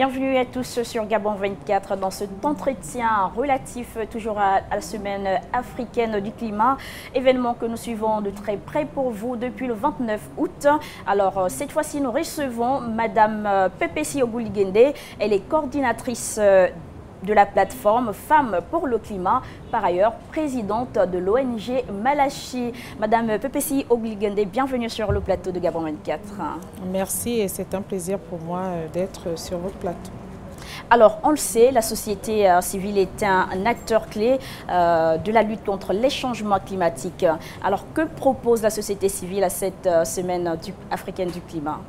Bienvenue à tous sur Gabon 24 dans cet entretien relatif toujours à la semaine africaine du climat, événement que nous suivons de très près pour vous depuis le 29 août. Alors cette fois-ci nous recevons Madame Pepesi Oguligende, elle est coordinatrice de la plateforme Femmes pour le climat, par ailleurs présidente de l'ONG Malachi. Madame Pepesi Oguligende, bienvenue sur le plateau de Gabon 24. Merci et c'est un plaisir pour moi d'être sur votre plateau. Alors, on le sait, la société civile est un acteur clé de la lutte contre les changements climatiques. Alors, que propose la société civile à cette semaine africaine du climat?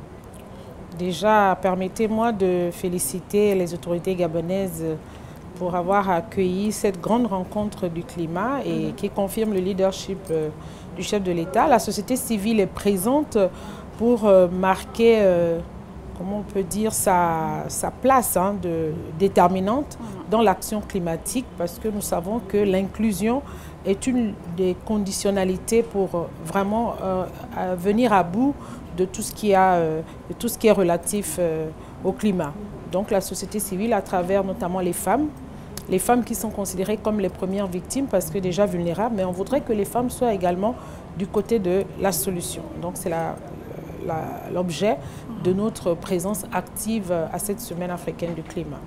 Déjà, permettez-moi de féliciter les autorités gabonaises pour avoir accueilli cette grande rencontre du climat et qui confirme le leadership du chef de l'État. La société civile est présente pour marquer, comment on peut dire, sa place déterminante dans l'action climatique, parce que nous savons que l'inclusion est une des conditionnalités pour vraiment venir à bout de tout ce qui est relatif au climat. Donc la société civile, à travers notamment les femmes qui sont considérées comme les premières victimes parce que déjà vulnérables, mais on voudrait que les femmes soient également du côté de la solution. Donc c'est l'objet de notre présence active à cette semaine africaine du climat.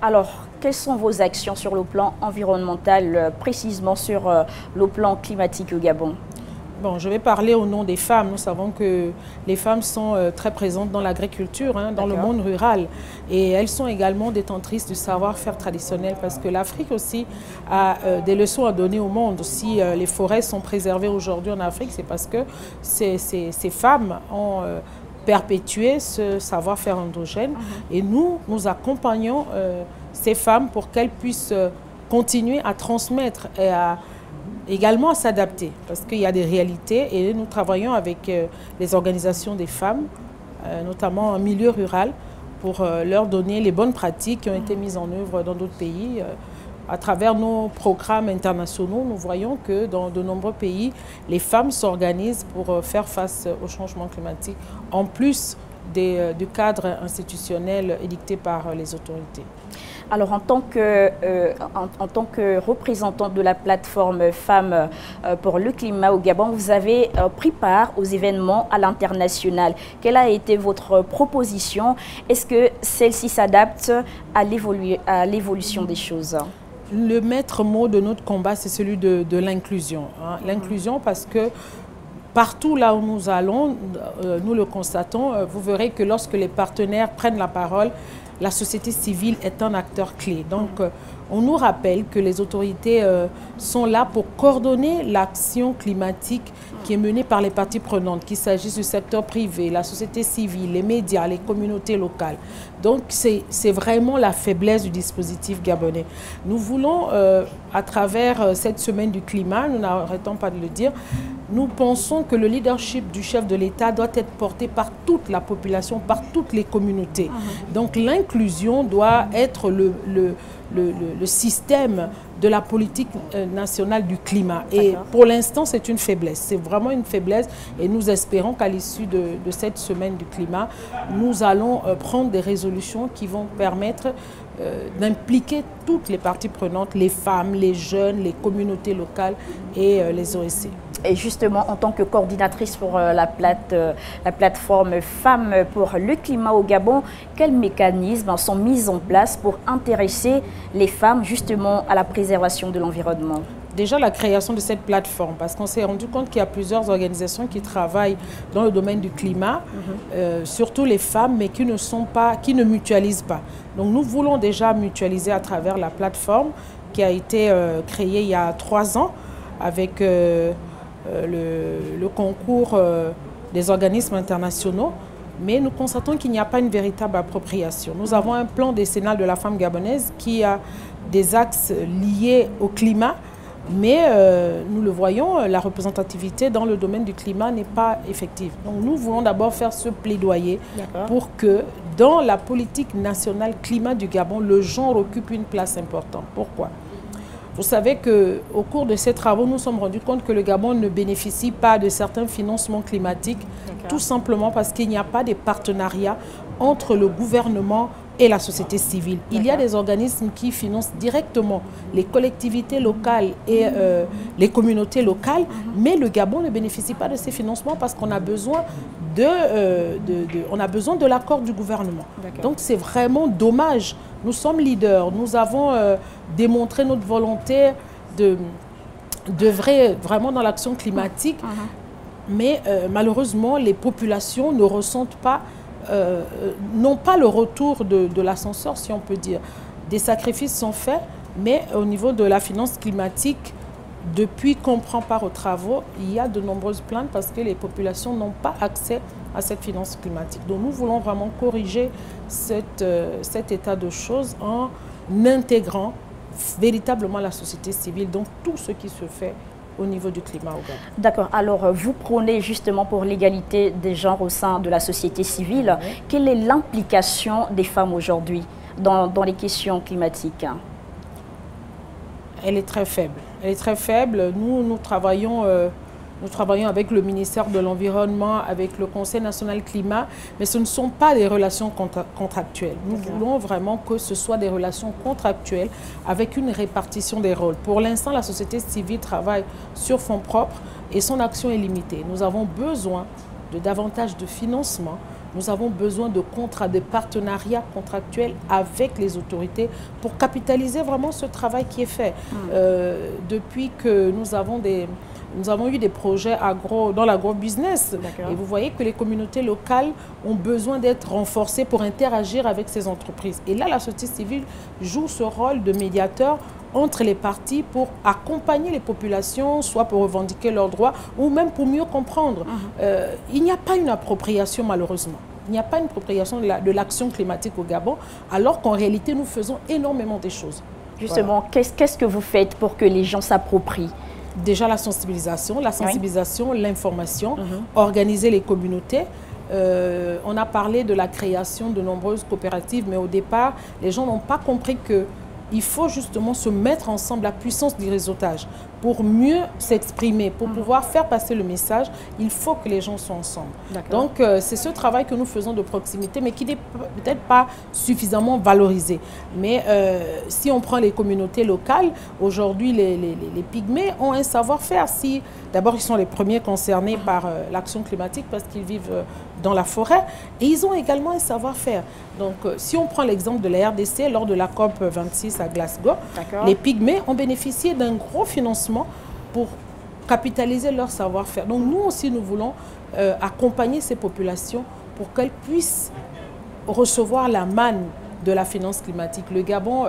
Alors, quelles sont vos actions sur le plan environnemental, précisément sur le plan climatique au Gabon? Bon, je vais parler au nom des femmes. Nous savons que les femmes sont très présentes dans l'agriculture, dans le monde rural. Et elles sont également détentrices du savoir-faire traditionnel parce que l'Afrique aussi a des leçons à donner au monde. Si les forêts sont préservées aujourd'hui en Afrique, c'est parce que ces femmes ont perpétué ce savoir-faire endogène. Et nous accompagnons ces femmes pour qu'elles puissent continuer à transmettre et également à s'adapter, parce qu'il y a des réalités et nous travaillons avec les organisations des femmes, notamment en milieu rural, pour leur donner les bonnes pratiques qui ont été mises en œuvre dans d'autres pays. À travers nos programmes internationaux, nous voyons que dans de nombreux pays, les femmes s'organisent pour faire face au changement climatique, en plus du cadre institutionnel édicté par les autorités. Alors, en tant que représentante de la plateforme Femmes pour le climat au Gabon, vous avez pris part aux événements à l'international. Quelle a été votre proposition? Est-ce que celle-ci s'adapte à l'évolution des choses? Le maître mot de notre combat, c'est celui de l'inclusion. L'inclusion parce que partout là où nous allons, nous le constatons, vous verrez que lorsque les partenaires prennent la parole, la société civile est un acteur clé. Donc, on nous rappelle que les autorités sont là pour coordonner l'action climatique qui est menée par les parties prenantes, qu'il s'agisse du secteur privé, la société civile, les médias, les communautés locales. Donc, c'est vraiment la faiblesse du dispositif gabonais. Nous voulons, à travers cette semaine du climat, nous n'arrêtons pas de le dire, nous pensons que le leadership du chef de l'État doit être porté par toute la population, par toutes les communautés. Donc, l'inclusion doit être le système de la politique nationale du climat. Et pour l'instant, c'est une faiblesse. C'est vraiment une faiblesse. Et nous espérons qu'à l'issue de cette semaine du climat, nous allons prendre des résolutions qui vont permettre d'impliquer toutes les parties prenantes, les femmes, les jeunes, les communautés locales et les OSC. Et justement, en tant que coordinatrice pour la plateforme Femmes pour le climat au Gabon, quels mécanismes sont mis en place pour intéresser les femmes justement à la préservation de l'environnement? Déjà la création de cette plateforme, parce qu'on s'est rendu compte qu'il y a plusieurs organisations qui travaillent dans le domaine du climat, surtout les femmes, mais qui ne mutualisent pas. Donc nous voulons déjà mutualiser à travers la plateforme qui a été créée il y a 3 ans avec le concours des organismes internationaux. Mais nous constatons qu'il n'y a pas une véritable appropriation. Nous avons un plan décennal de la femme gabonaise qui a des axes liés au climat, mais nous le voyons, la représentativité dans le domaine du climat n'est pas effective. Donc nous voulons d'abord faire ce plaidoyer pour que dans la politique nationale climat du Gabon, le genre occupe une place importante. Pourquoi? Vous savez qu'au cours de ces travaux, nous nous sommes rendus compte que le Gabon ne bénéficie pas de certains financements climatiques, tout simplement parce qu'il n'y a pas de partenariat entre le gouvernement et la société civile. Il y a des organismes qui financent directement les collectivités locales et les communautés locales, mais le Gabon ne bénéficie pas de ces financements parce qu'on a besoin de l'accord du gouvernement. Donc c'est vraiment dommage. Nous sommes leaders, nous avons démontré notre volonté d'œuvrer vraiment dans l'action climatique, mais malheureusement les populations ne ressentent pas, n'ont pas le retour de l'ascenseur, si on peut dire. Des sacrifices sont faits, mais au niveau de la finance climatique, depuis qu'on prend part aux travaux, il y a de nombreuses plaintes parce que les populations n'ont pas accès à cette finance climatique. Donc nous voulons vraiment corriger cet état de choses en intégrant véritablement la société civile, donc tout ce qui se fait au niveau du climat au Gabon. D'accord. Alors, vous prônez justement pour l'égalité des genres au sein de la société civile. Oui. Quelle est l'implication des femmes aujourd'hui dans les questions climatiques? Elle est très faible. Elle est très faible. Nous travaillons avec le ministère de l'Environnement, avec le Conseil national climat, mais ce ne sont pas des relations contractuelles. Nous voulons vraiment que ce soit des relations contractuelles avec une répartition des rôles. Pour l'instant, la société civile travaille sur fonds propres et son action est limitée. Nous avons besoin de davantage de financement. Nous avons besoin de contrats, de partenariats contractuels avec les autorités pour capitaliser vraiment ce travail qui est fait. Depuis que nous avons eu des projets dans l'agro-business. Et vous voyez que les communautés locales ont besoin d'être renforcées pour interagir avec ces entreprises. Et là, la société civile joue ce rôle de médiateur entre les parties pour accompagner les populations, soit pour revendiquer leurs droits ou même pour mieux comprendre. Il n'y a pas une appropriation, malheureusement. Il n'y a pas une appropriation de l'action climatique au Gabon, alors qu'en réalité, nous faisons énormément de choses. Justement, qu'est-ce que vous faites pour que les gens s'approprient? Déjà la sensibilisation, l'information, organiser les communautés. On a parlé de la création de nombreuses coopératives, mais au départ, les gens n'ont pas compris qu'il faut justement se mettre ensemble, la puissance du réseautage. Pour mieux s'exprimer, pour pouvoir faire passer le message, il faut que les gens soient ensemble. Donc, c'est ce travail que nous faisons de proximité, mais qui n'est peut-être pas suffisamment valorisé. Mais si on prend les communautés locales, aujourd'hui, les pygmées ont un savoir-faire. D'abord, ils sont les premiers concernés par l'action climatique parce qu'ils vivent dans la forêt et ils ont également un savoir-faire. Donc, si on prend l'exemple de la RDC, lors de la COP 26 à Glasgow, les pygmées ont bénéficié d'un gros financement pour capitaliser leur savoir-faire. Donc nous aussi, nous voulons accompagner ces populations pour qu'elles puissent recevoir la manne de la finance climatique. Le Gabon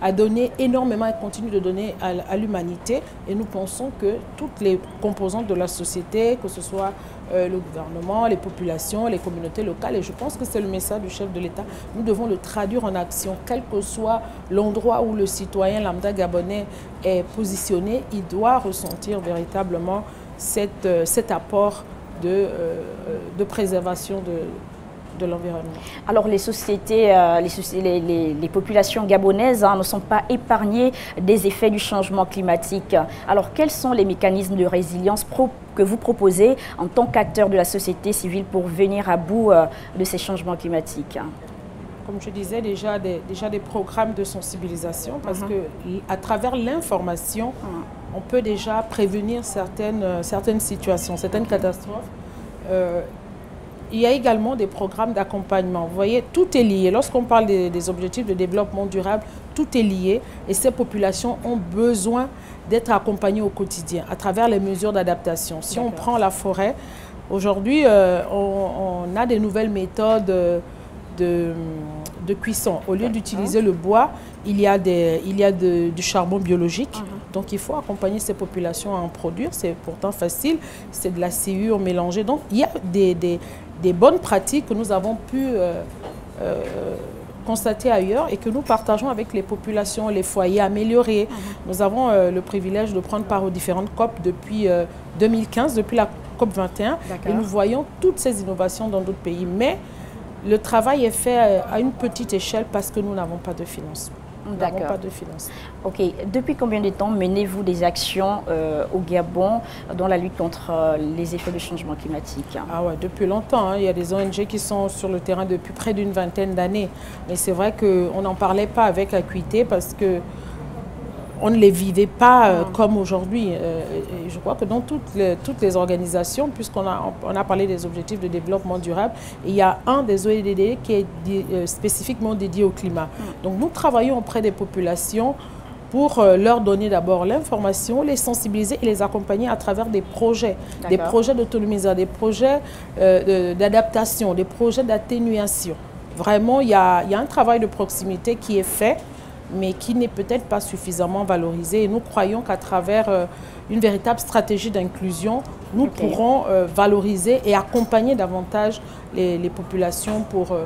a donné énormément et continue de donner à l'humanité et nous pensons que toutes les composantes de la société, que ce soit le gouvernement, les populations, les communautés locales, et je pense que c'est le message du chef de l'État, nous devons le traduire en action, quel que soit l'endroit où le citoyen lambda gabonais est positionné, il doit ressentir véritablement cet apport de préservation de l'environnement. Alors les sociétés, les populations gabonaises ne sont pas épargnées des effets du changement climatique. Alors quels sont les mécanismes de résilience que vous proposez en tant qu'acteur de la société civile pour venir à bout de ces changements climatiques? Comme je disais, déjà des programmes de sensibilisation parce qu'à travers l'information, on peut déjà prévenir certaines situations, certaines catastrophes. Il y a également des programmes d'accompagnement. Vous voyez, tout est lié. Lorsqu'on parle des objectifs de développement durable, tout est lié et ces populations ont besoin d'être accompagnées au quotidien à travers les mesures d'adaptation. Si on prend la forêt, aujourd'hui, on a des nouvelles méthodes de cuisson. Au lieu d'utiliser le bois, il y a du charbon biologique. Donc, il faut accompagner ces populations à en produire. C'est pourtant facile. C'est de la sciure mélangée. Donc, il y a des bonnes pratiques que nous avons pu constater ailleurs et que nous partageons avec les populations, les foyers améliorés. Nous avons le privilège de prendre part aux différentes COP depuis 2015, depuis la COP 21. Et nous voyons toutes ces innovations dans d'autres pays. Mais le travail est fait à une petite échelle parce que nous n'avons pas de financement. Nous n'avons pas de financement. Ok. Depuis combien de temps menez-vous des actions au Gabon dans la lutte contre les effets du changement climatique? Ah ouais, depuis longtemps. Hein. Il y a des ONG qui sont sur le terrain depuis près d'une vingtaine d'années. Mais c'est vrai qu'on n'en parlait pas avec acuité parce que on ne les vivait pas comme aujourd'hui. Je crois que dans toutes les organisations, puisqu'on a parlé des objectifs de développement durable, il y a un des ODD qui est spécifiquement dédié au climat. Donc nous travaillons auprès des populations pour leur donner d'abord l'information, les sensibiliser et les accompagner à travers des projets d'autonomisation, des projets d'adaptation, des projets d'atténuation. Vraiment, il y a un travail de proximité qui est fait, mais qui n'est peut-être pas suffisamment valorisé. Et nous croyons qu'à travers une véritable stratégie d'inclusion, nous pourrons valoriser et accompagner davantage les populations pour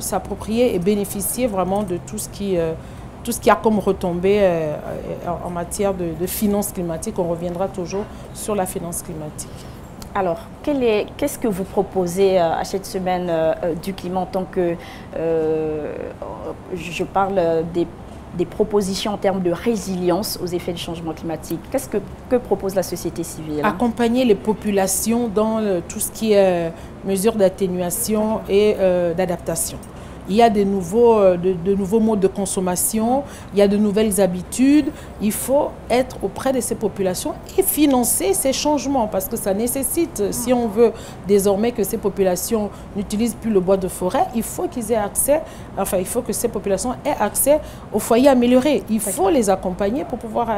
s'approprier et bénéficier vraiment de tout ce qui a comme retombée en matière de finances climatiques. On reviendra toujours sur la finance climatique. Alors, qu'est-ce que vous proposez à cette semaine du climat en tant que, je parle des propositions en termes de résilience aux effets du changement climatique? Que propose la société civile? Accompagner les populations dans tout ce qui est mesures d'atténuation et d'adaptation. Il y a de nouveaux modes de consommation, il y a de nouvelles habitudes. Il faut être auprès de ces populations et financer ces changements parce que ça nécessite, si on veut désormais que ces populations n'utilisent plus le bois de forêt, il faut qu'ils aient accès, enfin il faut que ces populations aient accès aux foyers améliorés. Il faut les accompagner pour pouvoir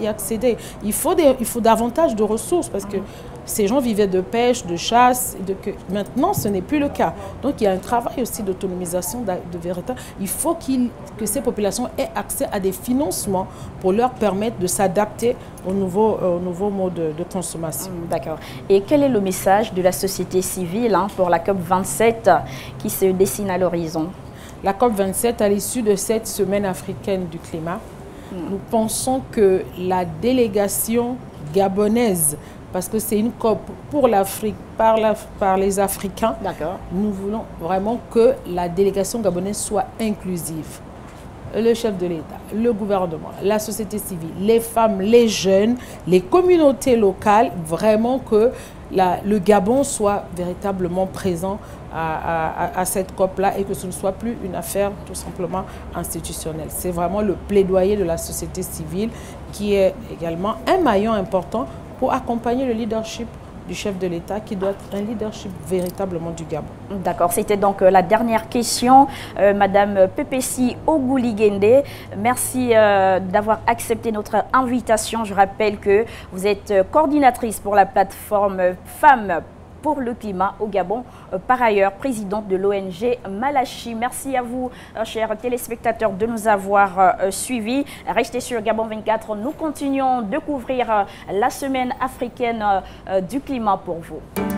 y accéder. Il faut davantage de ressources parce que ces gens vivaient de pêche, de chasse. Maintenant, ce n'est plus le cas. Donc, il y a un travail aussi d'autonomisation de véritable. Il faut que ces populations aient accès à des financements pour leur permettre de s'adapter aux nouveaux modes de consommation. D'accord. Et quel est le message de la société civile pour la COP27 qui se dessine à l'horizon? La COP27, à l'issue de cette semaine africaine du climat, nous pensons que la délégation gabonaise, parce que c'est une COP pour l'Afrique, par les Africains. Nous voulons vraiment que la délégation gabonaise soit inclusive. Le chef de l'État, le gouvernement, la société civile, les femmes, les jeunes, les communautés locales, vraiment que le Gabon soit véritablement présent à cette COP-là et que ce ne soit plus une affaire tout simplement institutionnelle. C'est vraiment le plaidoyer de la société civile qui est également un maillon important pour accompagner le leadership du chef de l'État qui doit être un leadership véritablement du Gabon. D'accord, c'était donc la dernière question. Madame Pepesi Ogouligende, merci d'avoir accepté notre invitation. Je rappelle que vous êtes coordinatrice pour la plateforme Femmes pour le climat au Gabon, par ailleurs présidente de l'ONG Malachi. Merci à vous, chers téléspectateurs, de nous avoir suivis. Restez sur Gabon 24, nous continuons de couvrir la semaine africaine du climat pour vous.